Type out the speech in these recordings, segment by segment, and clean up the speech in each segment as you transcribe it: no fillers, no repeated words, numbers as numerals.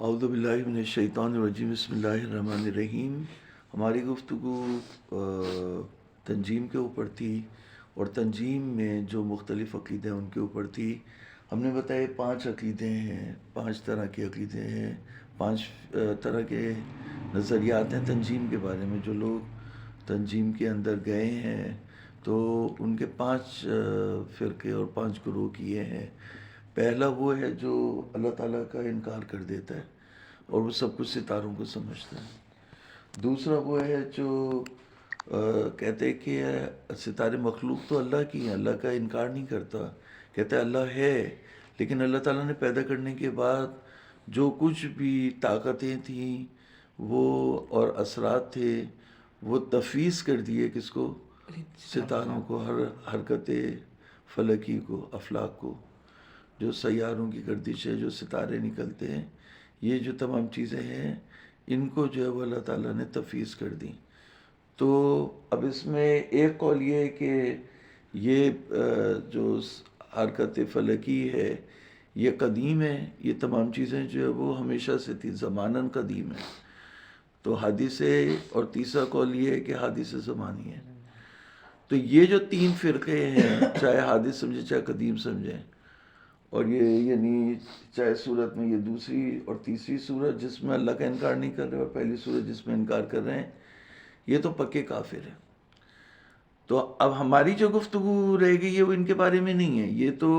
اعوذ باللہ من الشیطان الرجیم، بسم اللہ الرحمن الرحیم۔ ہماری گفتگو تنجیم کے اوپر تھی، اور تنجیم میں جو مختلف عقیدے ہیں ان کے اوپر تھی۔ ہم نے بتایا 5 عقیدے ہیں، 5 طرح کے عقیدے ہیں، 5 طرح کے نظریات ہیں تنجیم کے بارے میں۔ جو لوگ تنجیم کے اندر گئے ہیں تو ان کے 5 فرقے اور 5 گروہ کیے ہیں۔ پہلا وہ ہے جو اللہ تعالیٰ کا انکار کر دیتا ہے اور وہ سب کچھ ستاروں کو سمجھتا ہے۔ دوسرا وہ ہے جو کہتے ہیں کہ ستارے مخلوق تو اللہ کی ہیں، اللہ کا انکار نہیں کرتا، کہتا ہے اللہ ہے، لیکن اللہ تعالیٰ نے پیدا کرنے کے بعد جو کچھ بھی طاقتیں تھیں وہ اور اثرات تھے وہ تفویض کر دیے کس کو؟ ستاروں کو، ہر حرکت فلکی کو، افلاک کو، جو سیاروں کی گردش ہے، جو ستارے نکلتے ہیں، یہ جو تمام چیزیں ہیں ان کو جو ہے وہ اللہ تعالیٰ نے تفویض کر دی۔ تو اب اس میں ایک قول یہ ہے کہ یہ جو حرکت فلکی ہے یہ قدیم ہے، یہ تمام چیزیں جو ہے وہ ہمیشہ سے تھی، زماناً قدیم ہے۔ تو حادث ہے، اور تیسرا قول یہ ہے کہ حادث زمانی ہے۔ تو یہ جو 3 فرقے ہیں، چاہے حادث سمجھے چاہے قدیم سمجھیں، اور یہ یعنی چاہے صورت میں یہ دوسری اور تیسری صورت جس میں اللہ کا انکار نہیں کر رہے اور پہلی صورت جس میں انکار کر رہے ہیں، یہ تو پکے کافر ہیں۔ تو اب ہماری جو گفتگو رہے گی یہ وہ ان کے بارے میں نہیں ہے، یہ تو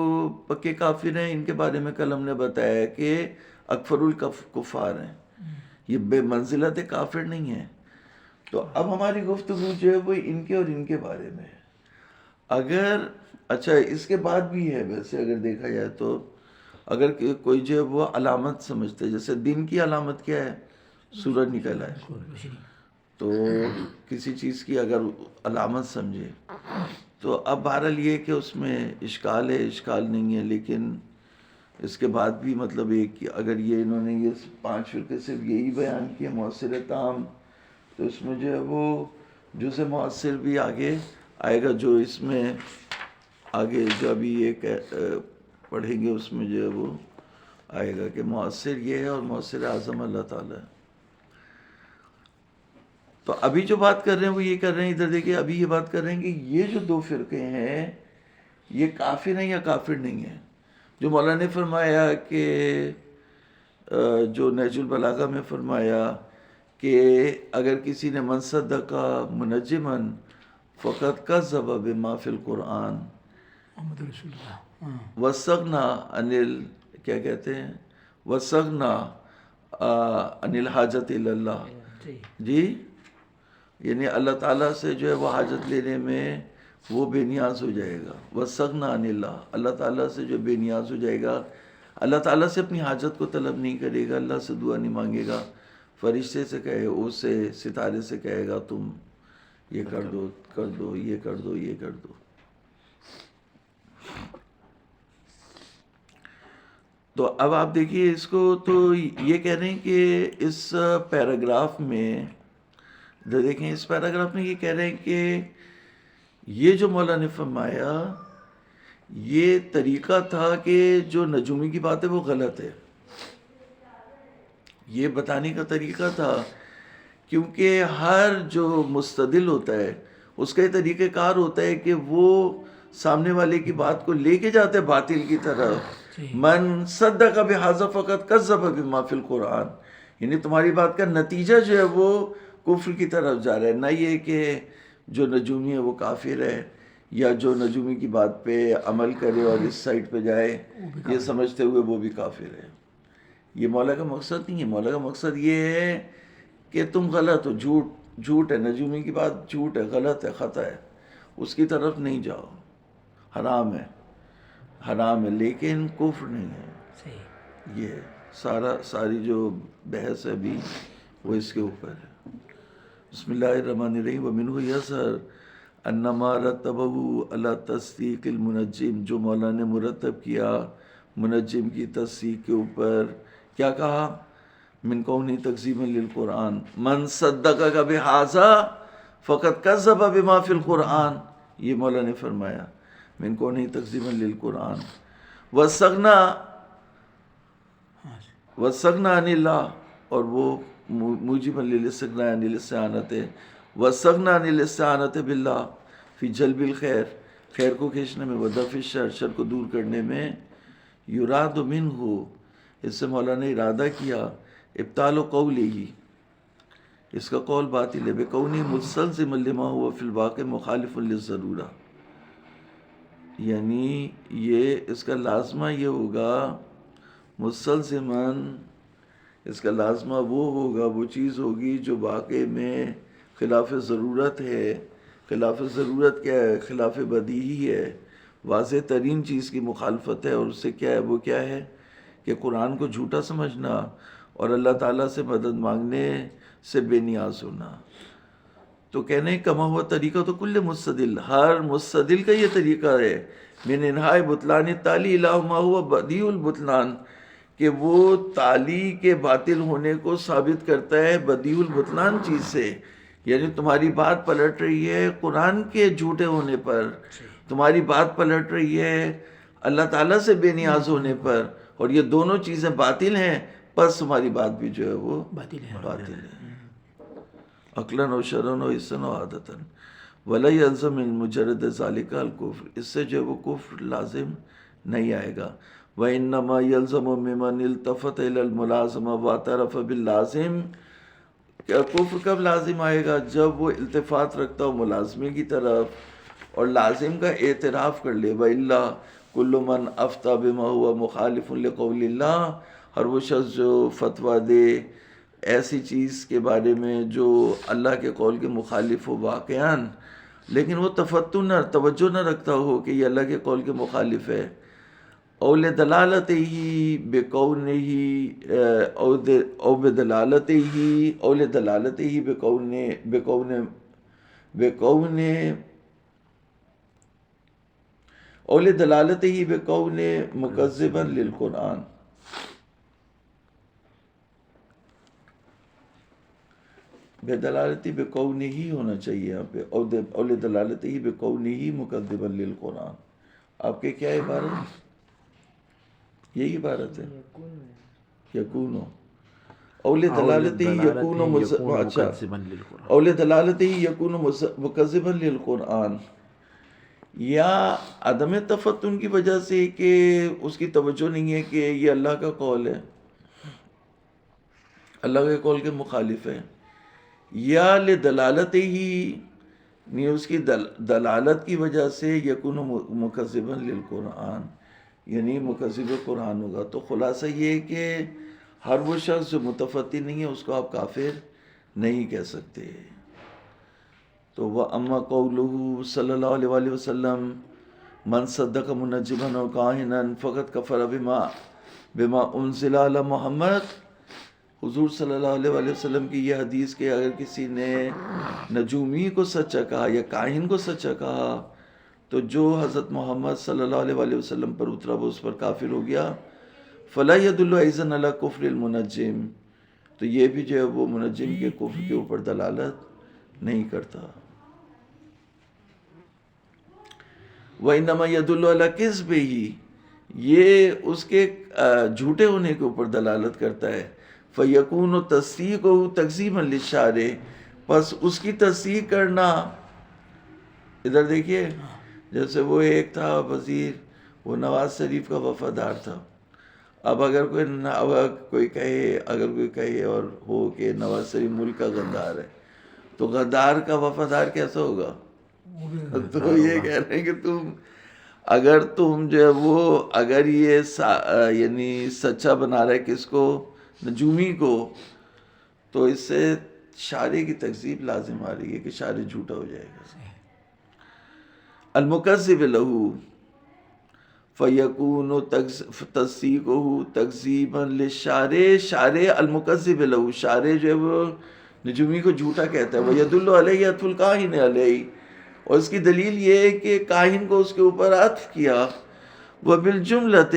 پکے کافر ہیں۔ ان کے بارے میں کل ہم نے بتایا کہ اکفر الکفار ہیں، یہ بے منزلت کافر نہیں ہیں۔ تو اب ہماری گفتگو جو ہے وہ ان کے اور ان کے بارے میں ہے۔ اگر اچھا اس کے بعد بھی ہے، ویسے اگر دیکھا جائے تو اگر کوئی جو ہے وہ علامت سمجھتے ہے، جیسے دن کی علامت کیا ہے؟ سورج نکل آئے، تو کسی چیز کی اگر علامت سمجھے تو اب بہرحال یہ کہ اس میں اشکال ہے، اشکال نہیں ہے، لیکن اس کے بعد بھی مطلب ایک کہ اگر یہ انہوں نے یہ 5 فرقے صرف یہی بیان کیا مؤثر تام، تو اس میں جو ہے وہ جزء مؤثر بھی آگے آئے گا، جو اس میں آگے جو ابھی ایک پڑھیں گے اس میں جو ہے وہ آئے گا کہ مؤثر یہ ہے اور مؤثر اعظم اللہ تعالیٰ ہے۔ تو ابھی جو بات کر رہے ہیں وہ یہ کر رہے ہیں، ادھر دیکھیں، ابھی یہ بات کر رہے ہیں کہ یہ جو 2 فرقے ہیں یہ کافر ہیں یا کافر نہیں ہیں۔ جو مولانا نے فرمایا کہ جو نہج البلاغہ میں فرمایا کہ اگر کسی نے من صدق منجما فقط کذب بما فی القرآن محمد رسول اللہ وَاسْتَغْنَا کیا کہتے ہیں، وَاسْتَغْنَا عَنِ الْحَاجَةِ إِلَى اللَّهِ، جی یعنی اللہ تعالیٰ سے جو ہے وہ حاجت لینے میں وہ بے نیاز ہو جائے گا۔ وَاسْتَغْنَا عَنِ اللَّهِ، اللہ تعالیٰ سے جو بے نیاز ہو جائے گا، اللہ تعالیٰ سے اپنی حاجت کو طلب نہیں کرے گا، اللہ سے دعا نہیں مانگے گا، فرشتے سے کہے، اس سے ستارے سے کہے گا تم یہ کر دو، کر دو، یہ کر دو، یہ کر دو۔ تو اب آپ دیکھیے اس کو، تو یہ کہہ رہے ہیں کہ اس پیراگراف میں دیکھیں، اس پیراگراف میں یہ کہہ رہے ہیں کہ یہ جو مولا نے فرمایا یہ طریقہ تھا کہ جو نجومی کی بات ہے وہ غلط ہے، یہ بتانے کا طریقہ تھا، کیونکہ ہر جو مستدل ہوتا ہے اس کا یہ طریقہ کار ہوتا ہے کہ وہ سامنے والے کی بات کو لے کے جاتے باطل کی طرف۔ من صدق بہذا فقط کذب بما فی القرآن، یعنی تمہاری بات کا نتیجہ جو ہے وہ کفر کی طرف جا رہا ہے، نہ یہ کہ جو نجومی ہے وہ کافر ہے، یا جو نجومی کی بات پہ عمل کرے اور اس سائٹ پہ جائے یہ سمجھتے ہوئے وہ بھی کافر ہے۔ یہ مولا کا مقصد نہیں ہے، مولا کا مقصد یہ ہے کہ تم غلط ہو، جھوٹ ہے، نجومی کی بات جھوٹ ہے، غلط ہے، خطا ہے، اس کی طرف نہیں جاؤ، حرام ہے، حرام ہے، لیکن کفر نہیں ہے۔ یہ ساری جو بحث ہے ابھی وہ اس کے اوپر ہے۔ بسم اللہ الرحمن الرحیم۔ ومنہ یظہر انما رتبہ علی تصدیق المنجم، جو مولا نے مرتب کیا منجم کی تصدیق کے اوپر، کیا کہا؟ من کونی تکذیبا للقرآن، من صدق بہذا فقط کذب بما فی القرآن، یہ مولا نے فرمایا، من کونی تکذیبا للقرآن واستغنا وَاسْتَغْنَى عَنِ اللَّهِ، اور وہ موجب للاستغناء عن الاستعانت ہے. وَاسْتَغْنَى عَنِ الاستعانت بِاللَّهِ فی جلب الخیر، خیر کو کھینچنے میں، ودفع الشر، شر کو دور کرنے میں. یراد منہ، اس سے مولانا نے ارادہ کیا ابطال قولہ، اس کا قول باطل ہے، بکونی مستلزما لما ہوا فی الواقع مخالف للضرورہ، یعنی یہ اس کا لازمہ یہ ہوگا مستلزماً، اس کا لازمہ وہ ہوگا، وہ چیز ہوگی جو واقع میں خلاف ضرورت ہے. خلاف ضرورت کیا ہے؟ خلاف بدیہی ہے، واضح ترین چیز کی مخالفت ہے. اور اس سے کیا ہے؟ وہ کیا ہے کہ قرآن کو جھوٹا سمجھنا اور اللہ تعالیٰ سے مدد مانگنے سے بے نیاز ہونا. تو کہنے کما ہوا طریقہ تو کل مستدل، ہر مستدل کا یہ طریقہ ہے. من انہاء بطلان تالی الہ ما ہوا بدیع البطلان، کہ وہ تالی کے باطل ہونے کو ثابت کرتا ہے بدیع البطلان چیز سے. یعنی تمہاری بات پلٹ رہی ہے قرآن کے جھوٹے ہونے پر، تمہاری بات پلٹ رہی ہے اللہ تعالیٰ سے بے نیاز ہونے پر، اور یہ دونوں چیزیں باطل ہیں، پس تمہاری بات بھی جو ہے وہ باطل ہے. باطل ہے، عقلاً و شرعاً و حساً و عادتاً. ولا یلزم من مجرد ذالک الکفر، اس سے جو ہے وہ کفر لازم نہیں آئے گا. وانما یلزم ممن التفت الی الملازمہ واعترف باللازم، کیا کفر کب لازم آئے گا؟ جب وہ التفات رکھتا ہو ملازمے کی طرف اور لازم کا اعتراف کر لے. وَإِلَّا كُلُّ مَنْ أَفْتَى بِمَا هُوَ مُخَالِفٌ لِقَوْلِ اللَّهِ، ہر وہ شخص جو فتویٰ دے ایسی چیز کے بارے میں جو اللہ کے قول کے مخالف ہو واقعاً، لیکن وہ توجہ نہ رکھتا ہو کہ یہ اللہ کے قول کے مخالف ہے. اول دلالت ہی بکون ہی او بدلالت ہی اول دلالت ہی بکون بکون بکون اول دلالت ہی بکون مکذبا للقرآن. بے دلالتی بکون ہی ہونا چاہیے یہاں پہ، اول دلالت ہی بکون ہی مکذبا للقرآن. آپ کے کیا عبارت؟ یہی عبارت ہے یکونو اول دلالت ہی یکونو اچھا اول دلالت ہی یکونو مکذبا للقرآن، یا عدم تفتن کی وجہ سے کہ اس کی توجہ نہیں ہے کہ یہ اللہ کا قول ہے، اللہ کے قول کے مخالف ہے. یا لدلالت ہی، نہیں اس کی دلالت کی وجہ سے یکون مکذبا للقرآن، یعنی مکذب قرآن ہوگا. تو خلاصہ یہ کہ ہر وہ شخص جو متفتی نہیں ہے اس کو آپ کافر نہیں کہہ سکتے. تو وَأَمَّا قَوْلُهُ صلی اللہ علیہ وآلہ وسلم من صدق منجما و کاہنا فقط کفر بما انزل علی محمد، حضور صلی اللہ علیہ وآلہ وسلم کی یہ حدیث کہ اگر کسی نے نجومی کو سچا کہا یا کاہن کو سچا کہا تو جو حضرت محمد صلی اللہ علیہ وآلہ وسلم پر اترا وہ اس پر کافر ہو گیا. فلا يدل ايضا على کفر المنجم، تو یہ بھی جو ہے وہ منجم کے کفر کے اوپر دلالت نہیں کرتا. وانما يدل على كذبه، یہ اس کے جھوٹے ہونے کے اوپر دلالت کرتا ہے. فیکون تصدیقہ تکذیبا للشارع، پس اس کی تصدیق کرنا، ادھر دیکھیے جیسے وہ ایک تھا وزیر، وہ نواز شریف کا وفادار تھا. اب اگر کوئی کہے اور ہو کہ نواز شریف ملک کا غدار ہے، تو غدار کا وفادار کیسا ہوگا؟ تو یہ کہہ رہے ہیں کہ تم جو ہے وہ اگر یہ یعنی سچا بنا رہے کس کو؟ نجومی کو، تو اس سے شارع کی تکذیب لازم آ رہی ہے کہ شارع جھوٹا ہو جائے گا. المکذب لہو فیکون تصدیقہ تکذیبا للشارع، شارع المکذب لہو، شارع جو ہے وہ نجومی کو جھوٹا کہتا ہے. ویدل علیہ عطف الکاہن علیہ، اور اس کی دلیل یہ ہے کہ کاہن کو اس کے اوپر عطف کیا. وبالجملۃ،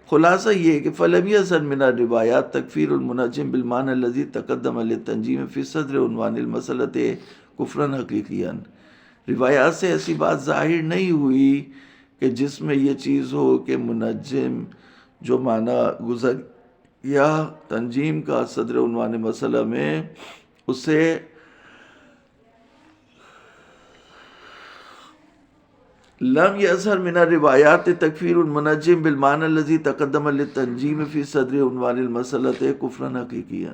خلاصہ یہ کہ فلم یزن من الروایات تکفیر المنجم بالمعنی الذی تقدم للتنجیم فی صدر عنوان المسألۃ کفرا حقیقیا، روایات سے ایسی بات ظاہر نہیں ہوئی کہ جس میں یہ چیز ہو کہ منجم جو معنی یا تنجیم کا صدر عنوان مسئلہ میں اسے لم یظہر من الروایات تکفیر المنجم بالمعنی الذي تقدم للتنجیم فی صدر عنوان المسئلہ کفرا حقیقیا.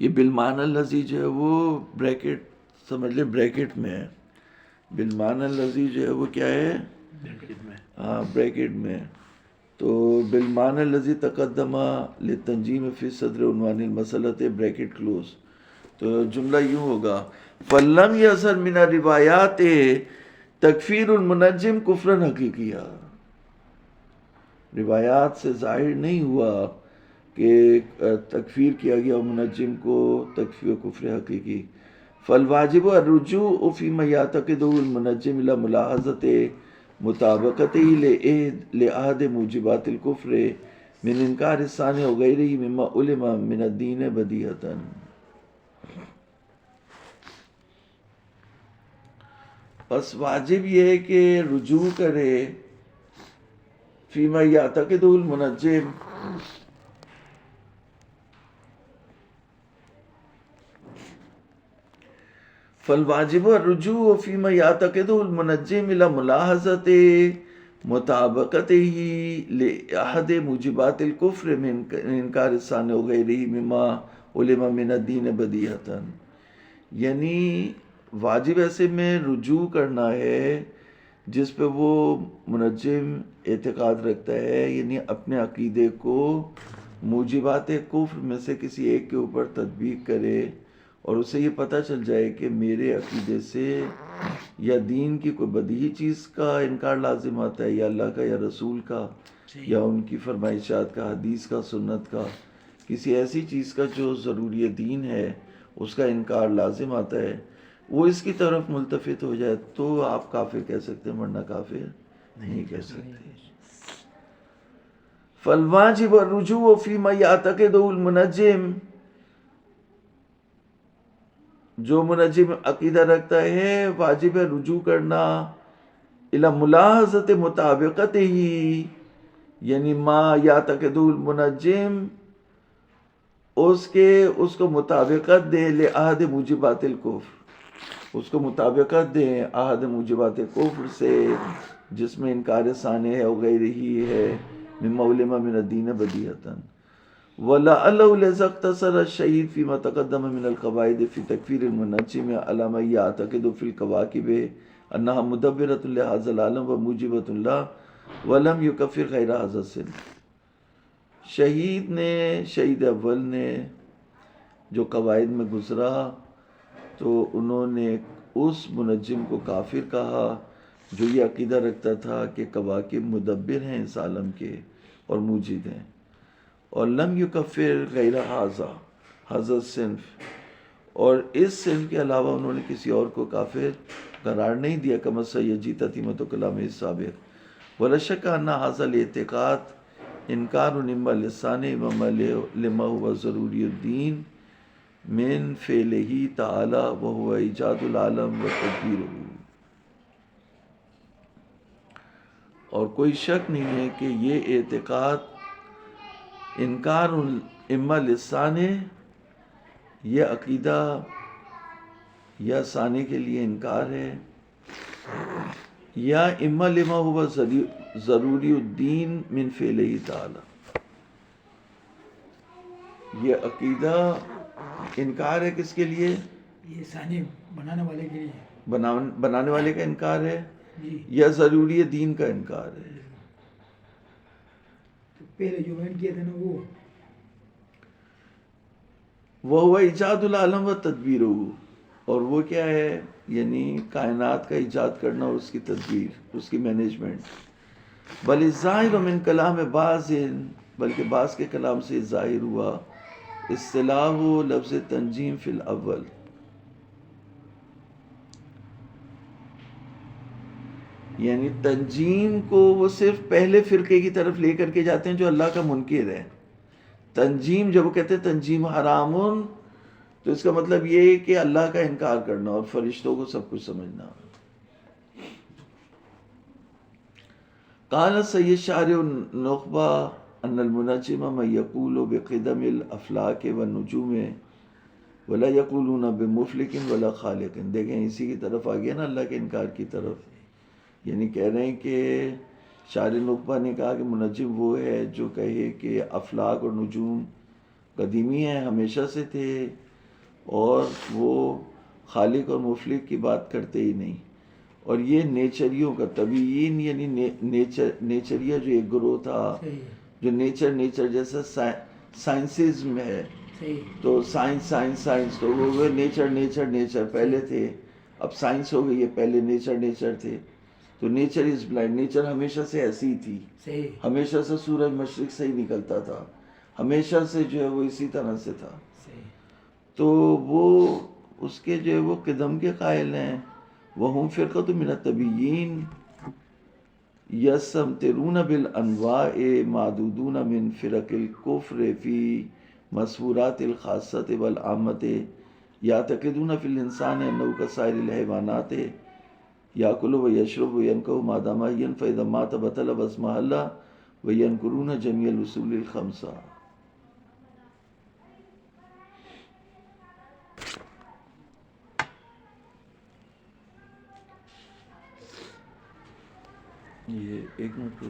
یہ بالمعنی الذی جو ہے وہ بریکٹ سمجھ لیں بریکٹ میں ہے. بالمعنی الذی جو ہے وہ کیا ہے؟ ہاں بریکٹ میں. تو بالمعنی الذی تقدم للتنجیم فی صدر عنوان المسئلہ بریکٹ کلوز. تو جملہ یوں ہوگا فَلَّمْ يَظْهَرْ مِنَ الرِّوَایَاتِ تَکْفِیرُ الْمُنَجِّمِ کُفْرًا حقیقیہ. روایات سے ظاہر نہیں ہوا کہ تکفیر کیا گیا منجم کو تکفیر کفر حقیقی. فالواجب الرجوع فيما يعتقده المنجم الى ملاحظة مطابقته لأحد موجبات الكفر من انکار الثاني وغيره مما علم من الدين بدیہۃً. بس واجب یہ ہے کہ رجوع کرے فیما یعتقد المنجم فالواجب الرجوع فیما یعتقد المنجم الى ملاحظة مطابقته لأحد موجبات الكفر من انکار الثاني وغيره مما علم من الدين بدیہۃً. یعنی واجب ایسے میں رجوع کرنا ہے جس پہ وہ منجم اعتقاد رکھتا ہے، یعنی اپنے عقیدے کو موجبات کفر میں سے کسی ایک کے اوپر تطبیق کرے اور اسے یہ پتہ چل جائے کہ میرے عقیدے سے یا دین کی کوئی بدیہی چیز کا انکار لازم آتا ہے، یا اللہ کا یا رسول کا یا ان کی فرمائشات کا، حدیث کا، سنت کا، کسی ایسی چیز کا جو ضروری دین ہے اس کا انکار لازم آتا ہے، وہ اس کی طرف ملتفت ہو جائے تو آپ کافر کہہ سکتے ہیں، ورنہ کافر نہیں کہہ سکتے. فالواجب الرجوع فيما يعتقده المنجم، جو منجم عقیدہ رکھتا ہے واجب ہے رجوع کرنا الى ملاحظة مطابقته، یعنی ما يعتقده المنجم اس کو مطابقت دے لأحد موجبات الکفر، اس کو مطابقت دیں احد موجبات کفر سے جس میں انکار ثانی ہے وغیرہ ہی ہے مما علم من الدین بدیہۃً. وَلَعَلَّهُ لَذَا اقْتَصَرَ الشَّهِيدُ فِيمَا تَقَدَّمَ مِنَ الْقَوَاعِدِ فِي تَكْفِيرِ الْمُنَجِّمِ عَلَى مَن يَعْتَقِدُ فِي الْكَوَاكِبِ أَنَّهَا مُدَبِّرَةٌ لِهَذَا الْعَالَمِ وَمُوجِبَةٌ لَهُ وَلَمْ يُكَفِّرْ غَيْرَ هَذَا الصِّنْفِ. شہید اول نے جو قواعد میں گزرا تو انہوں نے اس منجم کو کافر کہا جو یہ عقیدہ رکھتا تھا کہ کواکب مدبر ہیں اس عالم کے اور موجد ہیں، اور لم یکفر غیر ھذا صنف، اور اس صنف کے علاوہ انہوں نے کسی اور کو کافر قرار نہیں دیا کما سیجی تتمۃ کلام السابق. ولا شک ان ھذا الاعتقاد انکار اما لسان لما هو ضروری الدین من فعلہ تعالی وهو ایجاد العالم وتدبیرہ. اور کوئی شک نہیں ہے کہ یہ اعتقاد انکار اما لسان، یہ عقیدہ یا ثانی کے لیے انکار ہے، یا اما لما ہوا ضروری الدین من فعلہ تعالی. یہ عقیدہ انکار ہے کس کے لیے؟ یہ ثانی بنانے والے کے لیے، بنانے والے کا انکار ہے جی، یا ضروری دین کا انکار ہے. تو پہلے جو بیان کیا تھا نا وہ ایجاد العالم و تدبیرہ، اور وہ کیا ہے؟ یعنی کائنات کا ایجاد کرنا اور اس کی تدبیر، اس کی مینجمنٹ. بل الظاہر من کلام بعض، بلکہ بعض کے کلام سے ظاہر ہوا اصطلاح و لفظ تنجیم فی الاول، یعنی تنجیم کو وہ صرف پہلے فرقے کی طرف لے کر کے جاتے ہیں جو اللہ کا منکر ہے. تنجیم جب وہ کہتے ہیں تنجیم حرامن، تو اس کا مطلب یہ ہے کہ اللہ کا انکار کرنا اور فرشتوں کو سب کچھ سمجھنا. قال سید شارع النخبہ ان المنجم من یقول بقدم الافلاک والنجوم ولا یقولون بمفلک ولا خالق. دیکھیں اسی کی طرف آ گیا نا اللہ کے انکار کی طرف. یعنی کہہ رہے ہیں کہ شاعر نقبہ نے کہا کہ منجم وہ ہے جو کہے کہ افلاک اور نجوم قدیمی ہیں، ہمیشہ سے تھے، اور وہ خالق اور مفلک کی بات کرتے ہی نہیں. اور یہ نیچریوں کا طبیعین، یعنی نیچریا جو ایک گروہ تھا جو نیچر جیسا سائنسز میں ہے، تو سائنس تو وہ نیچر پہلے تھے، اب سائنس ہو گئی ہے، پہلے نیچر تھے. تو نیچر از بلائنڈ، نیچر ہمیشہ سے ایسی ہی تھی، ہمیشہ سے سورج مشرق سے ہی نکلتا تھا، ہمیشہ سے جو ہے وہ اسی طرح سے تھا. تو وہ اس کے جو ہے وہ قدم کے قائل ہیں. وہم فرقۃ من الطبیین یستمترون بالانواع معدودون من فرق الکفر فی مسورات الخاصۃ والعامۃ یعتقدون فی الانسان انہ کسائر الحیوانات یاکل و یشرب و ینکح ما دام حیا فاذا مات بطل واسم اللہ وینکرون جمیع الاصول الخمسہ. یہ ایک منٹ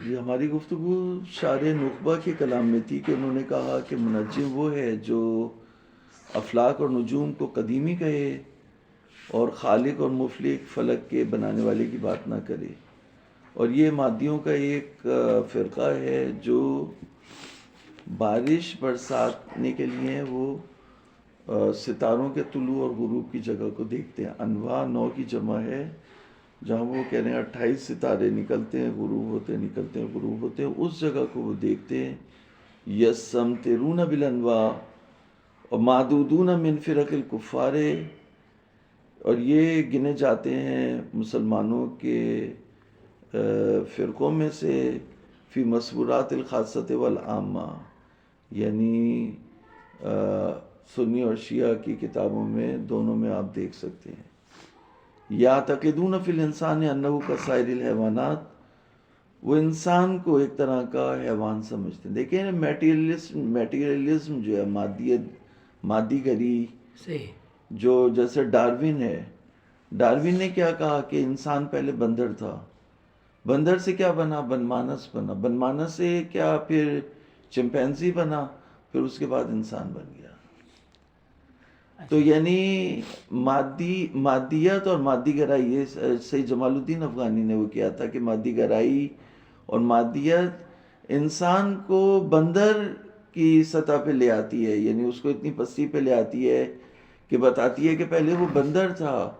یہ ہماری گفتگو شاعر نخبہ کے کلام میں تھی کہ انہوں نے کہا کہ منجم وہ ہے جو افلاک اور نجوم کو قدیمی کہے اور خالق اور مفلک فلک کے بنانے والے کی بات نہ کرے. اور یہ مادیوں کا ایک فرقہ ہے جو بارش برسانے کے لیے وہ ستاروں کے طلوع اور غروب کی جگہ کو دیکھتے ہیں. انواع 9 کی جمع ہے، جہاں وہ کہہ رہے ہیں 28 ستارے نکلتے ہیں، غروب ہوتے ہیں، نکلتے ہیں، غروب ہوتے ہیں، اس جگہ کو وہ دیکھتے ہیں. یستمترون بالانواع اور معدودون من فرق الکفار، اور یہ گنے جاتے ہیں مسلمانوں کے فرقوں میں سے فی مسورات الخاصۃ والعامہ، یعنی سنی اور شیعہ کی کتابوں میں دونوں میں آپ دیکھ سکتے ہیں. یعتقدون فی الانسان انہ کسائر الحیوانات، وہ انسان کو ایک طرح کا حیوان سمجھتے ہیں. دیکھیں میٹیریلزم جو ہے، مادی گری، جو جیسے ڈاروین ہے، ڈاروین نے کیا کہا کہ انسان پہلے بندر تھا، بندر سے کیا بنا؟ بنمانس بنا، بنمانس سے کیا پھر چمپینزی بنا، پھر اس کے بعد انسان بن گیا. تو یعنی مادیت اور مادی گرائی، یہ سید جمال الدین افغانی نے وہ کیا تھا کہ مادی گرائی اور مادیت انسان کو بندر کی سطح پہ لے آتی ہے، یعنی اس کو اتنی پستی پہ لے آتی ہے کہ بتاتی ہے کہ پہلے وہ بندر تھا،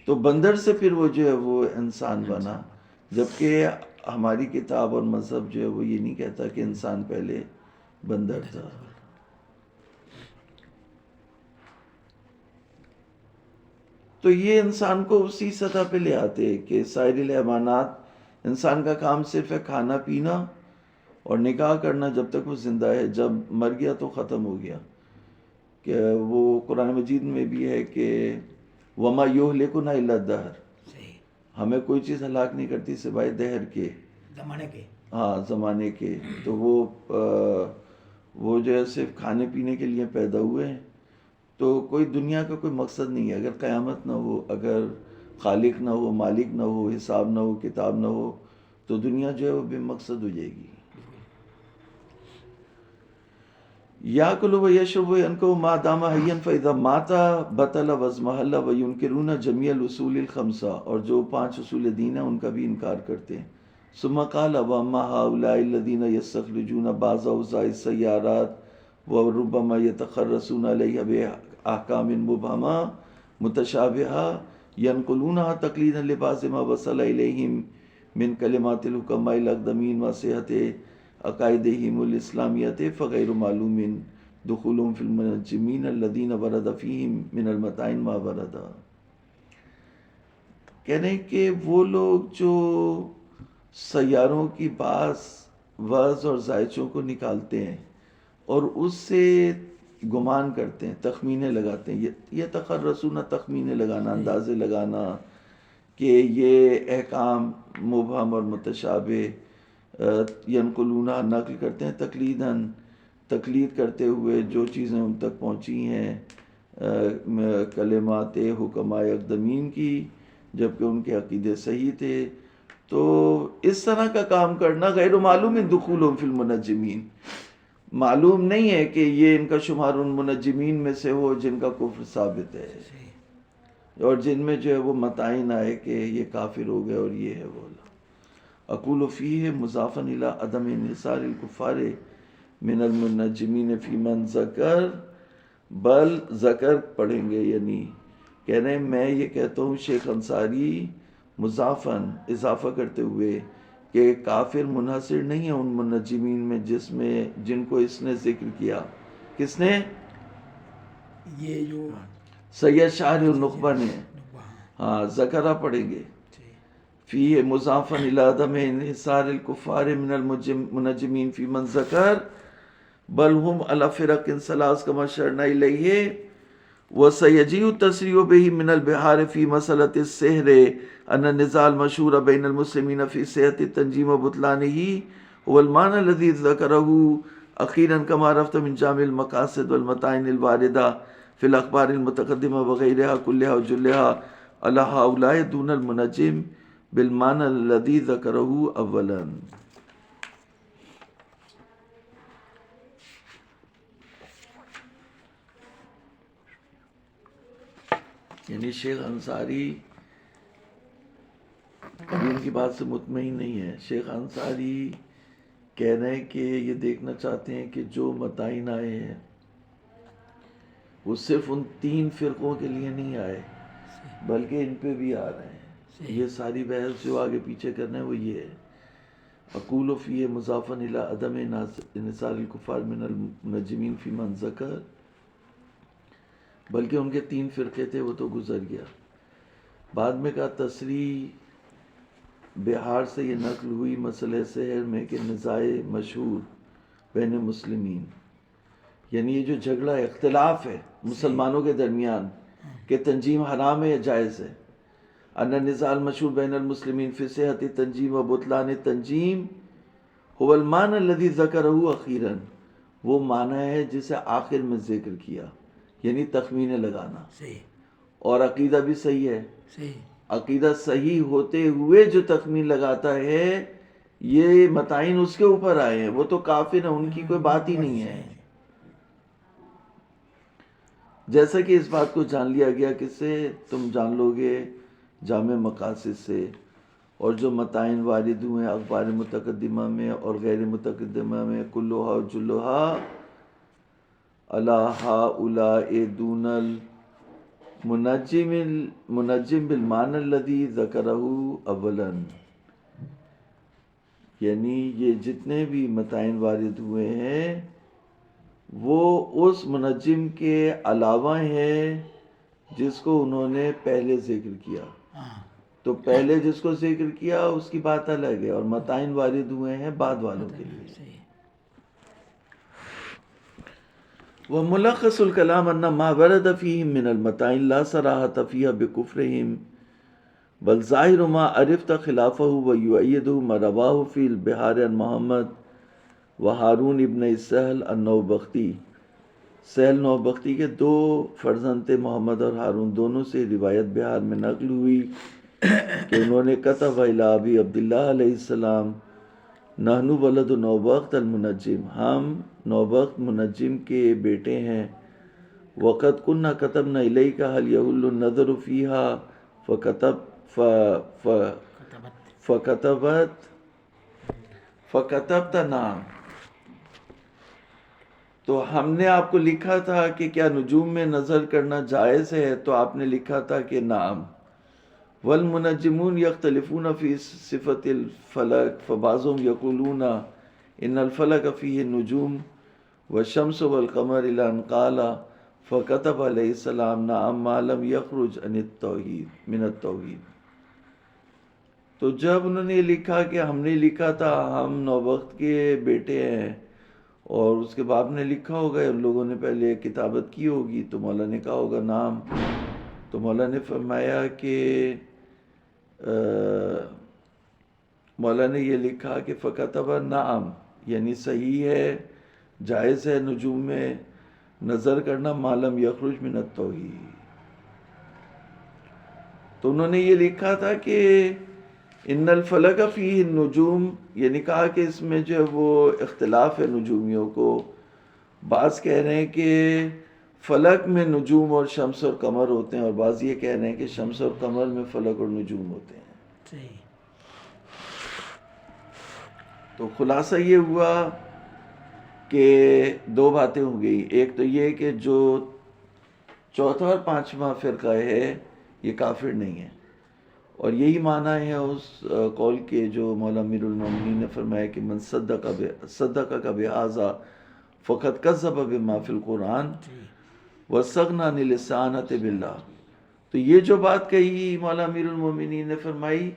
تو بندر سے پھر وہ جو ہے وہ انسان بنا. جبکہ ہماری کتاب اور مذہب جو ہے وہ یہ نہیں کہتا کہ انسان پہلے بندر تھا. تو یہ انسان کو اسی سطح پہ لے آتے کہ سائر الحیوانات، انسان کا کام صرف ہے کھانا پینا اور نکاح کرنا جب تک وہ زندہ ہے، جب مر گیا تو ختم ہو گیا. کہ وہ قرآن مجید میں بھی ہے کہ وما یہلکنا الا الدہر، ہمیں کوئی چیز ہلاک نہیں کرتی سوائے دہر کے، زمانے کے. تو وہ جو ہے صرف کھانے پینے کے لیے پیدا ہوئے ہیں. تو کوئی دنیا کا کوئی مقصد نہیں ہے. اگر قیامت نہ ہو، اگر خالق نہ ہو، مالک نہ ہو، حساب نہ ہو، کتاب نہ ہو، تو دنیا جو ہے وہ بے مقصد ہو جائے گی. یاکل و یشرب و ینکح ما دام حیا فاذا مات بطل واسمح اللہ وینکرون جمیع الاصول الخمسہ، اور جو 5 اصول دین ہیں ان کا بھی انکار کرتے ہیں. ثم قال واما هؤلاء الذين يستخرجون بعض اوضاع السيارات وربما يتخرصون عليها باحکام مبهمه متشابهه ينقلونها تقليدا لبعض ما وصل اليهم من كلمات الحكماء الاقدمين وصحة عقائدهم الاسلامیت فغیر معلوم دخولهم فی المنجمین الذین ورد فیہم من المتاعن ما ورد. کہنے کہ وہ لوگ جو سیاروں کی بعض وز اور زائچوں کو نکالتے ہیں اور اس سے گمان کرتے ہیں، تخمینے لگاتے ہیں. یہ تخرصون، تخمینے لگانا، اندازے لگانا، کہ یہ احکام مبہم اور متشابہ ینقلونہ نقل کرتے ہیں تقلیداً، تقلید کرتے ہوئے جو چیزیں ان تک پہنچی ہیں کلمات حکماء اقدمین کی، جبکہ ان کے عقیدے صحیح تھے. تو اس طرح کا کام کرنا غیر معلوم دخولهم فی المنجمین، معلوم نہیں ہے کہ یہ ان کا شمار ان منجمین میں سے ہو جن کا کفر ثابت ہے اور جن میں جو ہے وہ متعین آئے کہ یہ کافر ہو گئے اور یہ ہے وہ. اقول فیہ مضافا الی عدم انحصار الکفار من المنجمین فی من ذکر، بل ذکر پڑھیں گے، یعنی کہہ رہے ہیں میں یہ کہتا ہوں شیخ انصاری مضافاً اضافہ کرتے ہوئے کہ کافر منحصر نہیں ہے ان منجمین میں جن کو اس نے ذکر کیا. کس نے؟ یہ جو سید شاعر النخبہ نے. ہاں ذکرہ پڑھیں گے. فی مضافاً الی عدم انحصار الکفار من المنجمین فی من ذکر بل هم علی فرق ثلاث کما اشرنا الیہ وسیجیء التصریح بہ من البحار فی مسئلۃ السحر ان النزاع المشہور بین المسلمین فی صحۃ التنجیم و بطلانہ هو المعنى الذي ذکرہ اخیرا کما عرفت من جامع المقاصد والمتاعن الواردہ فی الاخبار المتقدمہ وغیرہا کلہا وجلہا علی ہؤلاء دون المنجم بالمعنى الذي ذکرہ اولا. یعنی شیخ انصاری ابھی ان کی بات سے مطمئن نہیں ہے. شیخ انصاری کہہ رہے ہیں کہ یہ دیکھنا چاہتے ہیں کہ جو متعین آئے ہیں وہ صرف ان 3 فرقوں کے لیے نہیں آئے بلکہ ان پہ بھی آ رہے ہیں. یہ ساری بحث جو آگے پیچھے کرنا ہے وہ یہ ہے. اقول فی مضافا الی عدم انحصار الکفار من المنجمین فی من ذکر، بلکہ ان کے 3 فرقے تھے وہ تو گزر گیا. بعد میں کہا تصریح بہار سے یہ نقل ہوئی مسئلہ سحر میں کہ نزاع مشہور بین مسلمین، یعنی یہ جو جھگڑا اختلاف ہے مسلمانوں کے درمیان کہ تنجیم حرام ہے یا جائز ہے. ان النزاع المشہور بین المسلمین فی صحت تنجیم و بطلان تنجیم هو المعنى الذي ذکرہ اخیرا، وہ معنی ہے جسے آخر میں ذکر کیا، یعنی تخمینے لگانا. اور عقیدہ بھی صحیح ہے. عقیدہ صحیح ہوتے ہوئے جو تخمین لگاتا ہے یہ متعین اس کے اوپر آئے ہیں، وہ تو کافر ہیں، ان کی کوئی بات ہی نہیں ہے. جیسا کہ اس بات کو جان لیا گیا کس سے؟ تم جان لو گے جامع مقاصد سے، اور جو متعین وارد ہوئے اخبار متقدمہ میں اور غیر متقدمہ میں کلھا جلھا علی ہؤلاء دون المنجم بالمعنى الذي ذکرہ اولا. یعنی یہ جتنے بھی متعین وارد ہوئے ہیں وہ اس منجم کے علاوہ ہیں جس کو انہوں نے پہلے ذکر کیا. تو پہلے جس کو ذکر کیا اس کی بات الگ ہے، اور متعین وارد ہوئے ہیں بعد والوں کے لیے. وملخص الكلام ان ما ورد فيهم من المتاعن لا صراحة فيها بكفرهم بل ظاهر ما عرفت خلافه ويؤيده ما رواه في البحار عن محمد وهارون ابن السهل النوبختی. سہل نوبختی کے 2 فرزند تھے، محمد اور ہارون، دونوں سے روایت بحار میں نقل ہوئی کہ انہوں نے کتب الی ابی عبداللہ علیہ السلام نحن ولد نوبخت المنجم، ہم نوبخت منجم کے بیٹے ہیں. وقد كنا كتبنا الیک هل یحل النظر فیها فکتبت نعم. تو ہم نے آپ کو لکھا تھا کہ کیا نجوم میں نظر کرنا جائز ہے، تو آپ نے لکھا تھا کہ نعم. والمنجمون یختلفون فی صفت الفلک فبعضهم یقولون ان الفلک فیہ النجوم والشمس والقمر الی ان قال فکتب علیہ السلام نعم ما لم یخرج عن التوحید من التوحید. تو جب انہوں نے لکھا کہ ہم نے لکھا تھا ہم نوبخت کے بیٹے ہیں، اور اس کے باپ نے لکھا ہوگا، ان لوگوں نے پہلے کتابت کی ہوگی، تو مولا نے کہا ہوگا نام. تو مولا نے فرمایا کہ مولا نے یہ لکھا کہ فکتب نعم، یعنی صحیح ہے، جائز ہے نجوم میں نظر کرنا، معلوم یخرج من التوحید. تو انہوں نے یہ لکھا تھا کہ ان الفلک فیہ النجوم، یعنی کہا کہ اس میں جو وہ اختلاف ہے نجومیوں کو. بعض کہہ رہے ہیں کہ فلک میں نجوم اور شمس اور قمر ہوتے ہیں، اور بعض یہ کہہ رہے ہیں کہ شمس اور قمر میں فلک اور نجوم ہوتے ہیں. صحیح. تو خلاصہ یہ ہوا کہ دو باتیں ہو گئی. ایک تو یہ کہ جو چوتھا اور پانچواں فرقہ ہے یہ کافر نہیں ہے، اور یہی معنی ہے اس قول کے جو مولا امیر المومنین نے فرمایا کہ من صدق بہذا فقد کذب بما فی القرآن واستغنی عن الاستعانۃ باللہ. تو یہ جو بات کہی مولا امیر المومنین نے فرمائی،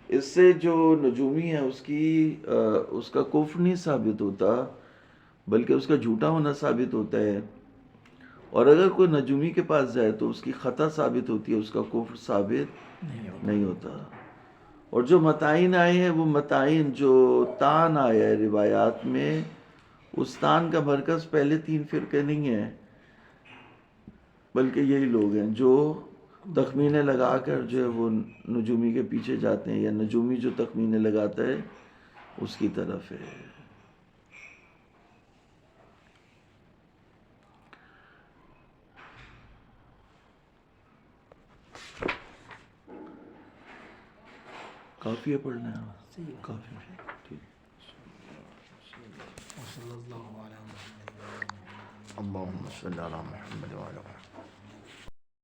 اس سے جو نجومی ہے اس کا کفر نہیں ثابت ہوتا، بلکہ اس کا جھوٹا ہونا ثابت ہوتا ہے. اور اگر کوئی نجومی کے پاس جائے تو اس کی خطا ثابت ہوتی ہے، اس کا کفر ثابت نہیں ہوتا. اور جو متعین آئے ہیں وہ متعین جو تان آیا ہے روایات میں، اس تان کا مرکز پہلے تین فرقے نہیں ہیں، بلکہ یہی لوگ ہیں جو تخمینے لگا کر جو ہے وہ نجومی کے پیچھے جاتے ہیں، یا نجومی جو تخمینے لگاتا ہے اس کی طرف ہے. کافی ہے پڑھنا ہے، کافی ہے. ٹھیک. وصلی اللہ علیہ وسلم. اللهم صل على محمد وعلى محمد.